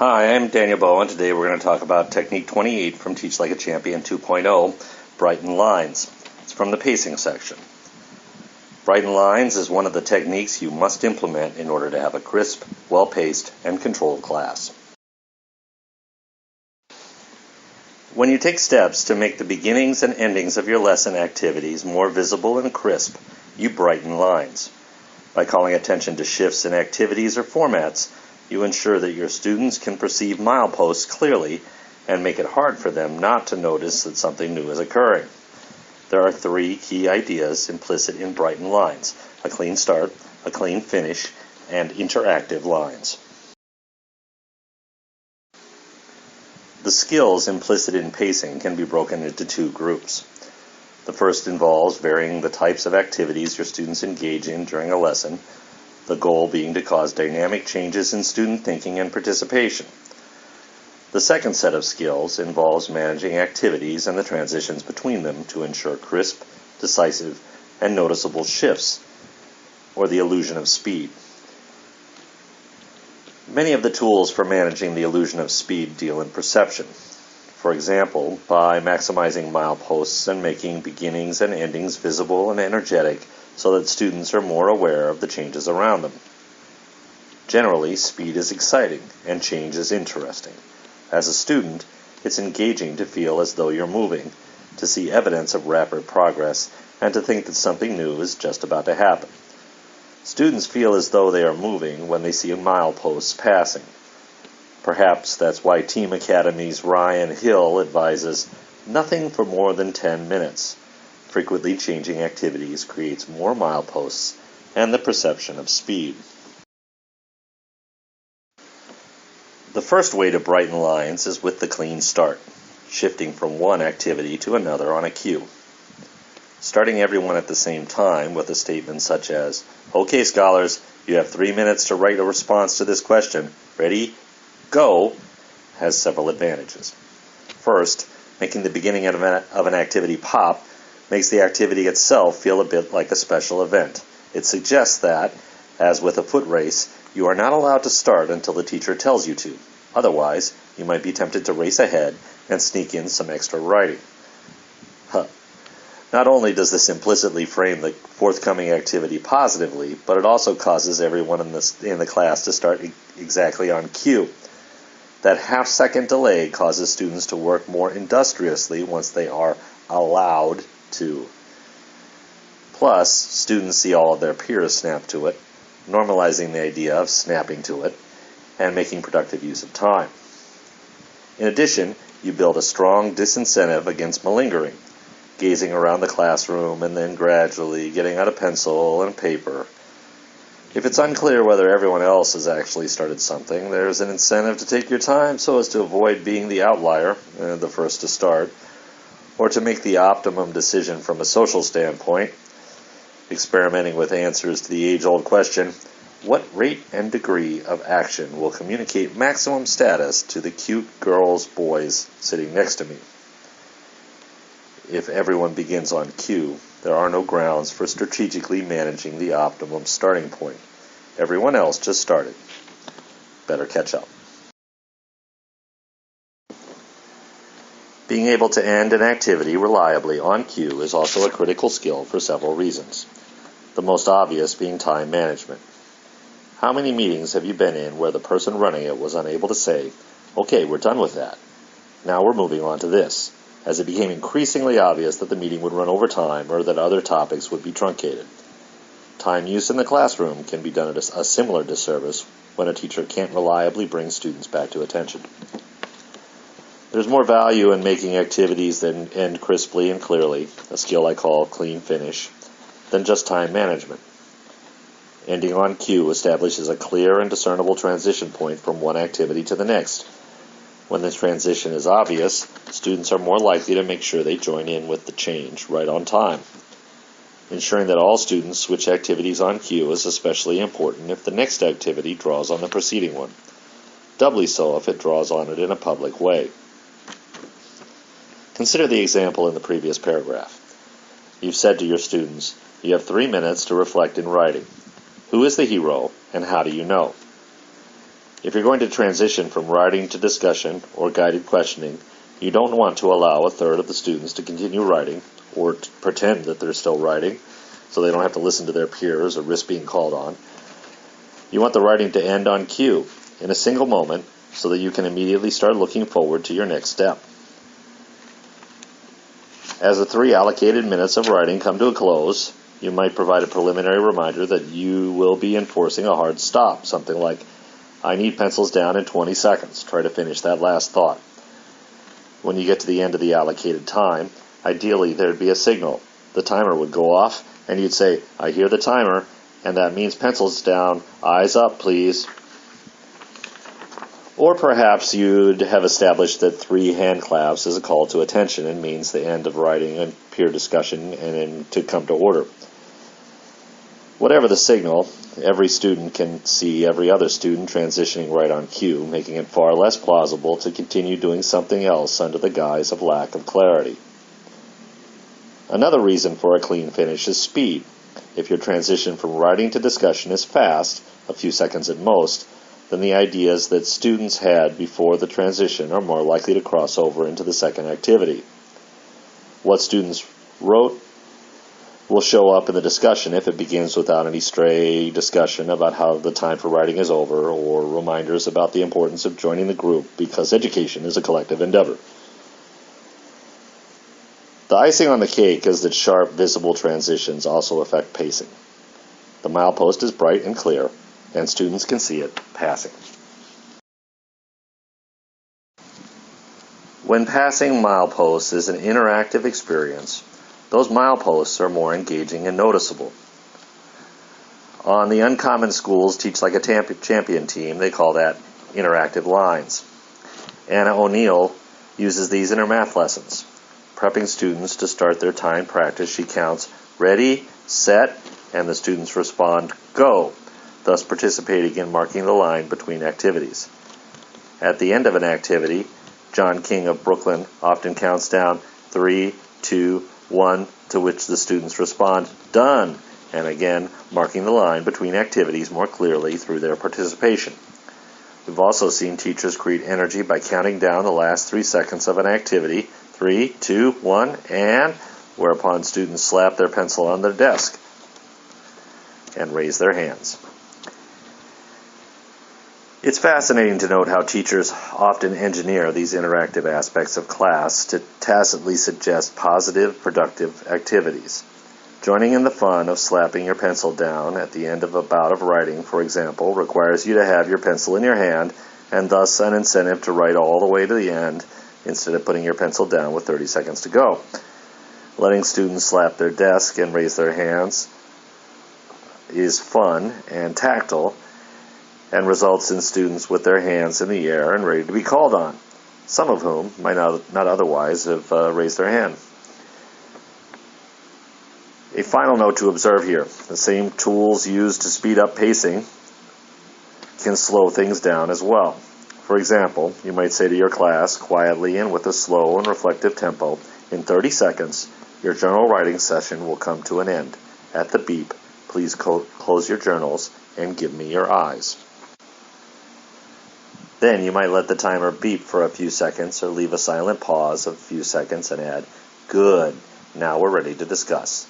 Hi, I'm Daniel Bowen. Today we're going to talk about Technique 28 from Teach Like a Champion 2.0, Brighten lines. It's from the pacing section. Brighten lines is one of the techniques you must implement in order to have a crisp, well-paced, and controlled class. When you take steps to make the beginnings and endings of your lesson activities more visible and crisp, you brighten lines. By calling attention to shifts in activities or formats, you ensure that your students can perceive mileposts clearly and make it hard for them not to notice that something new is occurring. There are three key ideas implicit in Brighten lines: a clean start, a clean finish, and interactive lines. The skills implicit in pacing can be broken into two groups. The first involves varying the types of activities your students engage in during a lesson, the goal being to cause dynamic changes in student thinking and participation. The second set of skills involves managing activities and the transitions between them to ensure crisp, decisive, and noticeable shifts, or the illusion of speed. Many of the tools for managing the illusion of speed deal in perception. For example, by maximizing mileposts and making beginnings and endings visible and energetic so that students are more aware of the changes around them. Generally, speed is exciting and change is interesting. As a student, it's engaging to feel as though you're moving, to see evidence of rapid progress, and to think that something new is just about to happen. Students feel as though they are moving when they see mileposts passing. Perhaps that's why Team Academy's Ryan Hill advises nothing for more than 10 minutes. Frequently changing activities creates more mileposts and the perception of speed. The first way to brighten lines is with the clean start, shifting from one activity to another on a cue. Starting everyone at the same time with a statement such as, "Okay, scholars, you have 3 minutes to write a response to this question. Ready? Go," has several advantages. First, making the beginning of an activity pop makes the activity itself feel a bit like a special event. It suggests that, as with a foot race, you are not allowed to start until the teacher tells you to. Otherwise, you might be tempted to race ahead and sneak in some extra writing. Not only does this implicitly frame the forthcoming activity positively, but it also causes everyone in the class to start exactly on cue. That half-second delay causes students to work more industriously once they are allowed to. Plus, students see all of their peers snap to it, normalizing the idea of snapping to it, and making productive use of time. In addition, you build a strong disincentive against malingering, gazing around the classroom and then gradually getting out a pencil and paper. If it's unclear whether everyone else has actually started something, there's an incentive to take your time so as to avoid being the outlier, the first to start, or to make the optimum decision from a social standpoint, experimenting with answers to the age-old question, what rate and degree of action will communicate maximum status to the cute girls, boys sitting next to me? If everyone begins on cue, there are no grounds for strategically managing the optimum starting point. Everyone else just started. Better catch up. Being able to end an activity reliably on cue is also a critical skill for several reasons, the most obvious being time management. How many meetings have you been in where the person running it was unable to say, "Okay, we're done with that. Now we're moving on to this," as it became increasingly obvious that the meeting would run over time or that other topics would be truncated? Time use in the classroom can be done at a similar disservice when a teacher can't reliably bring students back to attention. There's more value in making activities that end crisply and clearly, a skill I call clean finish, than just time management. Ending on cue establishes a clear and discernible transition point from one activity to the next. When this transition is obvious, students are more likely to make sure they join in with the change right on time. Ensuring that all students switch activities on cue is especially important if the next activity draws on the preceding one. Doubly so if it draws on it in a public way. Consider the example in the previous paragraph. You've said to your students, you have 3 minutes to reflect in writing. Who is the hero, and how do you know? If you're going to transition from writing to discussion or guided questioning, you don't want to allow a third of the students to continue writing or to pretend that they're still writing so they don't have to listen to their peers or risk being called on. You want the writing to end on cue in a single moment so that you can immediately start looking forward to your next step. As the 3 allocated minutes of writing come to a close, you might provide a preliminary reminder that you will be enforcing a hard stop, something like, "I need pencils down in 20 seconds. Try to finish that last thought." When you get to the end of the allocated time, ideally there'd be a signal. The timer would go off, and you'd say, "I hear the timer, and that means pencils down. Eyes up, please." Or perhaps you'd have established that 3 hand claps is a call to attention and means the end of writing and peer discussion and to come to order. Whatever the signal, every student can see every other student transitioning right on cue, making it far less plausible to continue doing something else under the guise of lack of clarity. Another reason for a clean finish is speed. If your transition from writing to discussion is fast, a few seconds at most, then the ideas that students had before the transition are more likely to cross over into the second activity. What students wrote will show up in the discussion if it begins without any stray discussion about how the time for writing is over or reminders about the importance of joining the group because education is a collective endeavor. The icing on the cake is that sharp, visible transitions also affect pacing. The milepost is bright and clear, and students can see it passing. When passing mileposts is an interactive experience, those mileposts are more engaging and noticeable. On the Uncommon Schools Teach Like a Champion team, they call that interactive lines. Anna O'Neill uses these in her math lessons. Prepping students to start their timed practice, she counts ready, set, and the students respond go, thus participating in marking the line between activities. At the end of an activity, John King of Brooklyn often counts down 3, 2, 1, to which the students respond, done, and again marking the line between activities more clearly through their participation. We've also seen teachers create energy by counting down the last 3 seconds of an activity, 3, 2, 1, and whereupon students slap their pencil on their desk and raise their hands. It's fascinating to note how teachers often engineer these interactive aspects of class to tacitly suggest positive, productive activities. Joining in the fun of slapping your pencil down at the end of a bout of writing, for example, requires you to have your pencil in your hand and thus an incentive to write all the way to the end instead of putting your pencil down with 30 seconds to go. Letting students slap their desk and raise their hands is fun and tactile and results in students with their hands in the air and ready to be called on, some of whom might not otherwise have raised their hand. A final note to observe here. The same tools used to speed up pacing can slow things down as well. For example, you might say to your class, quietly and with a slow and reflective tempo, in 30 seconds, your journal writing session will come to an end. At the beep, please close your journals and give me your eyes. Then you might let the timer beep for a few seconds or leave a silent pause of a few seconds and add, good, now we're ready to discuss.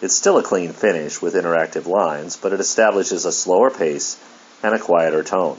It's still a clean finish with interactive lines, but it establishes a slower pace and a quieter tone.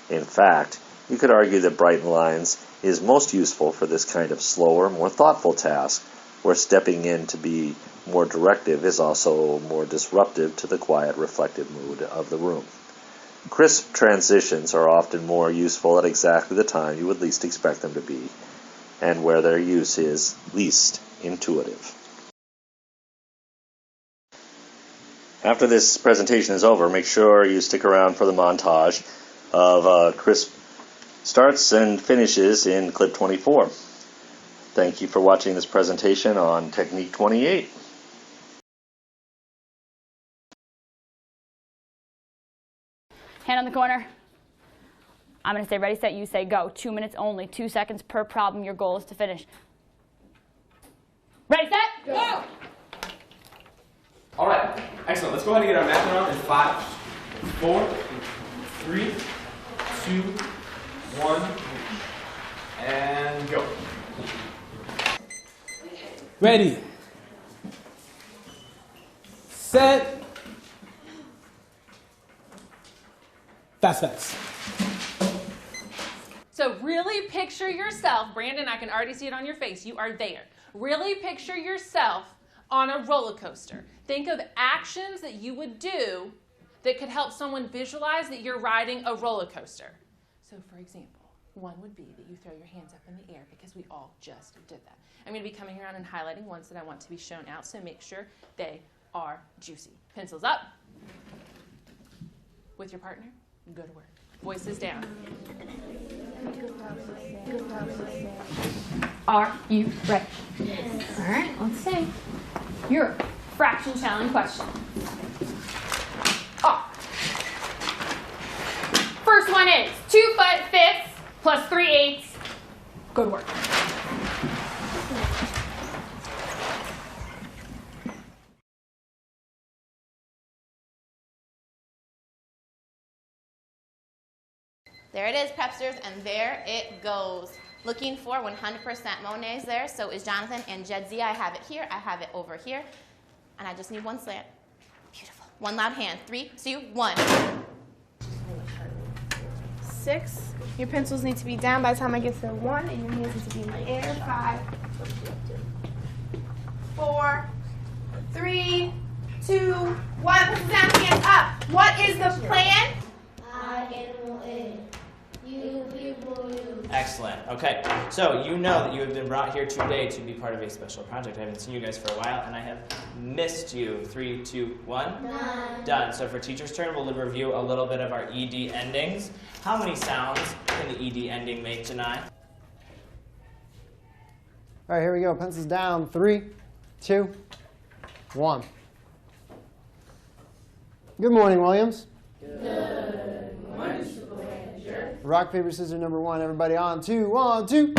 In fact, you could argue that Brighten lines is most useful for this kind of slower, more thoughtful task, where stepping in to be more directive is also more disruptive to the quiet, reflective mood of the room. Crisp transitions are often more useful at exactly the time you would least expect them to be, and where their use is least intuitive. After this presentation is over, make sure you stick around for the montage of crisp starts and finishes in clip 24. Thank you for watching this presentation on Technique 28. Hand on the corner. I'm going to say ready, set, you say go. 2 minutes only, 2 seconds per problem. Your goal is to finish. Ready, set, go! All right, excellent. Let's go ahead and get our math around in 5, 4, 3, 2, 1, and go. Ready, set, fast. So really picture yourself, Brandon, I can already see it on your face, you are there. Really picture yourself on a roller coaster. Think of actions that you would do that could help someone visualize that you're riding a roller coaster. So for example, one would be that you throw your hands up in the air because we all just did that. I'm going to be coming around and highlighting ones that I want to be shown out, so make sure they are juicy. Pencils up. With your partner, go to work. Voices down. Are you ready? Yes. All right, let's see. Your fraction challenge question. First one is 2 5 plus 3/8. Go to work. There it is, Prepsters, and there it goes. Looking for 100% Monets there. So is Jonathan and Jedzi. I have it here. I have it over here. And I just need one slant. Beautiful. One loud hand. 3, 2, 1. 6. Your pencils need to be down by the time I get to 1, and your hands need to be in the air. 5, 4, 3, 2, 1. Pencils down, hands up. What is the plan? Excellent. Okay, so you know that you have been brought here today to be part of a special project. I haven't seen you guys for a while, and I have missed you. 3, 2, 1. Done. Done. So for teacher's turn, we'll review a little bit of our ED endings. How many sounds can the ED ending make, Janai? All right, here we go. Pencils down. 3, 2, 1. Good morning, Williams. Good morning, Manager. Rock, paper, scissors, number 1. Everybody on 2, 1, 2.